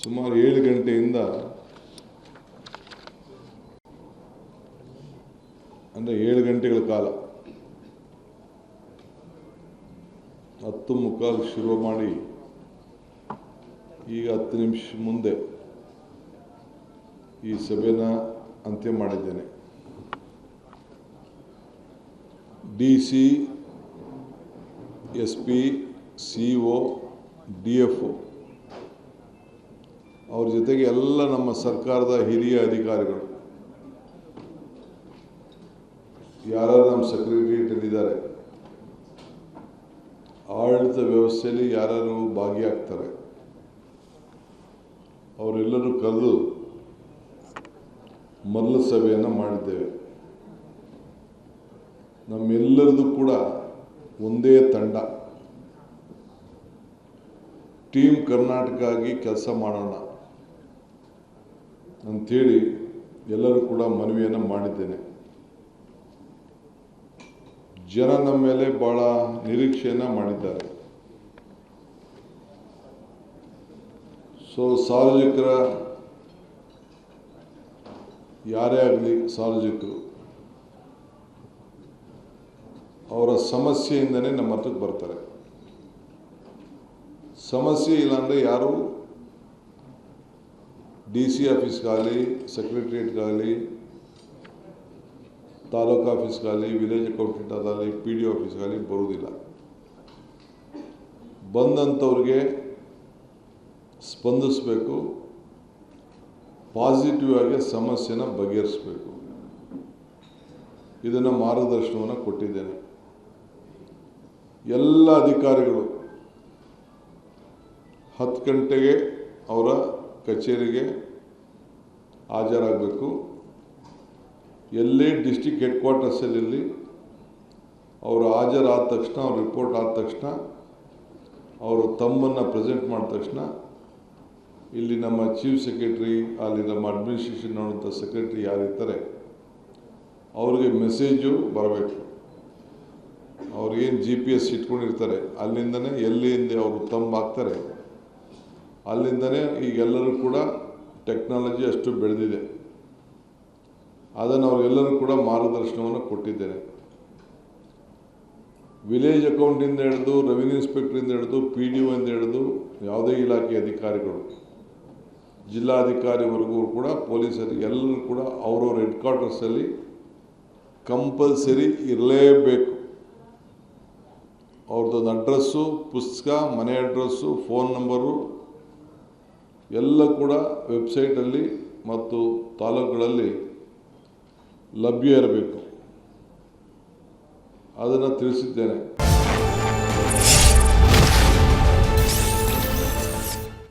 ಸುಮಾರು 7 ಗಂಟೆಯಿಂದ ಅಂದರೆ 7 ಗಂಟೆಗಳ ಕಾಲ 10:15 ಶುರು ಮಾಡಿ ಈಗ 10 ನಿಮಿಷ ಮುಂದೆ ಈ ಸಭೆನ ಅಂತ್ಯ ಮಾಡಿದ್ದೇನೆ. DC, SP, CO, DFO ಅವ್ರ ಜೊತೆಗೆ ಎಲ್ಲ ನಮ್ಮ ಸರ್ಕಾರದ ಹಿರಿಯ ಅಧಿಕಾರಿಗಳು ಯಾರು ನಮ್ಮ ಸೆಕ್ರೆಟರಿಯೇಟಲ್ಲಿದ್ದಾರೆ, ಆಡಳಿತ ವ್ಯವಸ್ಥೆಯಲ್ಲಿ ಯಾರು ಭಾಗಿಯಾಗ್ತಾರೆ ಅವರೆಲ್ಲರೂ ಕರೆದು ಮೊದಲ ಸಭೆಯನ್ನು ಮಾಡಿದ್ದೇವೆ. ನಮ್ಮೆಲ್ಲರದು ಕೂಡ ಒಂದೇ ತಂಡ, ಟೀಮ್ ಕರ್ನಾಟಕ ಆಗಿ ಕೆಲಸ ಮಾಡೋಣ ಅಂಥೇಳಿ ಎಲ್ಲರೂ ಕೂಡ ಮನವಿಯನ್ನು ಮಾಡಿದ್ದೇನೆ. ಜನ ನಮ್ಮ ಮೇಲೆ ಭಾಳ ನಿರೀಕ್ಷೆಯನ್ನು ಮಾಡಿದ್ದಾರೆ. ಸಾರ್ವಜನಿಕರ ಯಾರೇ ಆಗಲಿ ಸಾರ್ವಜನಿಕರು ಅವರ ಸಮಸ್ಯೆಯಿಂದನೇ ನಮ್ಮ ಹತ್ರಕ್ಕೆ ಬರ್ತಾರೆ. ಸಮಸ್ಯೆ ಇಲ್ಲಾಂದರೆ ಯಾರು DC ಆಫೀಸ್ಗಾಗಲಿ, ಸೆಕ್ರೆಟರಿಯೇಟ್ಗಾಗಲಿ, ತಾಲೂಕು ಆಫೀಸ್ಗಾಗಲಿ, ವಿಲೇಜ್ ಅಕೌಂಟೆಂಟ್ ಆಗಲಿ, PDO ಆಫೀಸ್ಗಾಗಲಿ ಬರುವುದಿಲ್ಲ. ಬಂದಂಥವ್ರಿಗೆ ಸ್ಪಂದಿಸಬೇಕು, ಪಾಸಿಟಿವ್ ಆಗಿ ಸಮಸ್ಯೆನ ಬಗೆಹರಿಸಬೇಕು. ಇದನ್ನು ಮಾರ್ಗದರ್ಶನವನ್ನು ಕೊಟ್ಟಿದ್ದೇನೆ. ಎಲ್ಲ ಅಧಿಕಾರಿಗಳು 10 ಗಂಟೆಗೆ ಅವರ ಕಚೇರಿಗೆ ಹಾಜರಾಗಬೇಕು. ಎಲ್ಲೇ ಡಿಸ್ಟ್ರಿಕ್ಟ್ ಹೆಡ್ ಕ್ವಾರ್ಟರ್ಸಲ್ಲಿ ಅವರು ಹಾಜರಾದ ತಕ್ಷಣ, ಅವ್ರ ರಿಪೋರ್ಟ್ ಆದ ತಕ್ಷಣ, ಅವರು ತಮ್ಮನ್ನು ಪ್ರೆಸೆಂಟ್ ಮಾಡಿದ ತಕ್ಷಣ ಇಲ್ಲಿ ನಮ್ಮ ಚೀಫ್ ಸೆಕ್ರೆಟರಿ, ಅಲ್ಲಿ ನಮ್ಮ ಅಡ್ಮಿನಿಸ್ಟ್ರೇಷನ್ ನೋಡುವಂಥ ಸೆಕ್ರೆಟರಿ ಯಾರಿರ್ತಾರೆ ಅವ್ರಿಗೆ ಮೆಸೇಜು ಬರಬೇಕು. ಅವ್ರಿಗೇನು GPS ಇಟ್ಕೊಂಡಿರ್ತಾರೆ ಅಲ್ಲಿಂದನೇ ಎಲ್ಲಿಂದ ಅವರು ತಮ್ಮ ಹಾಕ್ತಾರೆ ಅಲ್ಲಿಂದನೇ ಈಗೆಲ್ಲರೂ ಕೂಡ ಟೆಕ್ನಾಲಜಿ ಅಷ್ಟು ಬೆಳೆದಿದೆ. ಅದನ್ನು ಅವರೆಲ್ಲರೂ ಕೂಡ ಮಾರ್ಗದರ್ಶನವನ್ನು ಕೊಟ್ಟಿದ್ದೇನೆ. ವಿಲೇಜ್ ಅಕೌಂಟಿಂದ ಹಿಡಿದು, ರೆವಿನ್ಯೂ ಇನ್ಸ್ಪೆಕ್ಟ್ರಿಂದ ಹಿಡಿದು, PDO ಇಂದ ಹಿಡಿದು ಯಾವುದೇ ಇಲಾಖೆ ಅಧಿಕಾರಿಗಳು, ಜಿಲ್ಲಾಧಿಕಾರಿವರೆಗೂ ಕೂಡ ಪೊಲೀಸರಿಗೆ ಎಲ್ಲರೂ ಕೂಡ ಅವರವ್ರ ಹೆಡ್ ಕ್ವಾರ್ಟರ್ಸಲ್ಲಿ ಕಂಪಲ್ಸರಿ ಇರಲೇಬೇಕು. ಅವ್ರದ್ದೊಂದು ಅಡ್ರೆಸ್ಸು, ಪುಸ್ತಕ, ಮನೆ ಅಡ್ರೆಸ್ಸು, ಫೋನ್ ನಂಬರು ಎಲ್ಲ ಕೂಡ ವೆಬ್ಸೈಟಲ್ಲಿ ಮತ್ತು ತಾಲೂಕುಗಳಲ್ಲಿ ಲಭ್ಯ ಇರಬೇಕು. ಅದನ್ನು ತಿಳಿಸಿದ್ದೇನೆ.